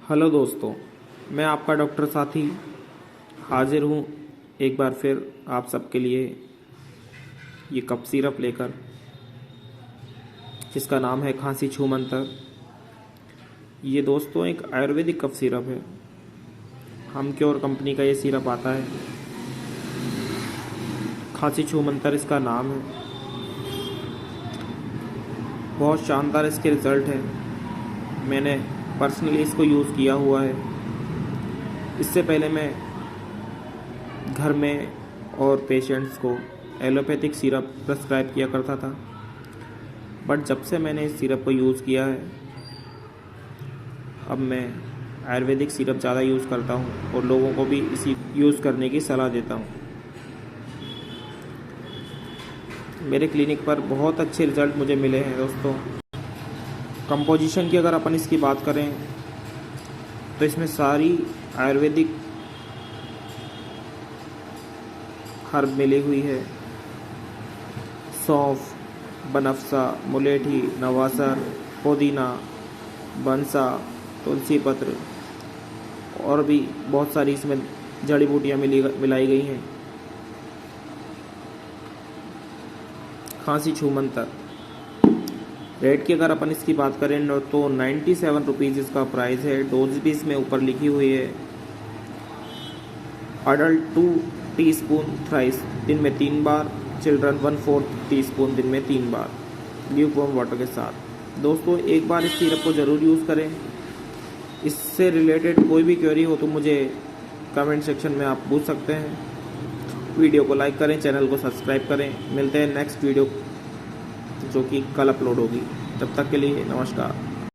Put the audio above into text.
Hello दोस्तों, मैं आपका डॉक्टर साथी हाजिर हूँ एक बार फिर आप सबके लिए ये कफ सिरप लेकर, जिसका नाम है खांसी छू मंतर। ये दोस्तों एक आयुर्वेदिक कफ सिरप है। हम क्योर कंपनी का ये सिरप आता है। खांसी छू मंतर इसका नाम है। बहुत शानदार इसके रिज़ल्ट है। मैंने पर्सनली इसको यूज़ किया हुआ है। इससे पहले मैं घर में और पेशेंट्स को एलोपैथिक सिरप प्रेस्क्राइब किया करता था, बट जब से मैंने इस सिरप को यूज़ किया है, अब मैं आयुर्वेदिक सिरप ज़्यादा यूज़ करता हूँ और लोगों को भी इसी यूज़ करने की सलाह देता हूँ। मेरे क्लिनिक पर बहुत अच्छे रिज़ल्ट मुझे मिले हैं दोस्तों। कंपोजिशन की अगर अपन इसकी बात करें तो इसमें सारी आयुर्वेदिक हर्ब मिली हुई है। सौंफ, बनफसा, मुलेठी, नवासर, पुदीना, बंसा, तुलसी पत्र और भी बहुत सारी इसमें जड़ी बूटियाँ मिलाई गई हैं। खांसी छू मंतर रेट की अगर अपन इसकी बात करें तो 97 रुपीज़ इसका प्राइस है। डोज भी इसमें ऊपर लिखी हुई है। अडल्ट 2 टीस्पून थ्राइस दिन में 3 बार, चिल्ड्रन 1/4 टीस्पून दिन में 3 बार, ल्यूकवार्म वाटर के साथ। दोस्तों एक बार इस सिरप को ज़रूर यूज़ करें। इससे रिलेटेड कोई भी क्वेरी हो तो मुझे कमेंट सेक्शन में आप पूछ सकते हैं। वीडियो को लाइक करें, चैनल को सब्सक्राइब करें। मिलते हैं नेक्स्ट वीडियो जो कि कल अपलोड होगी। तब तक के लिए नमस्कार।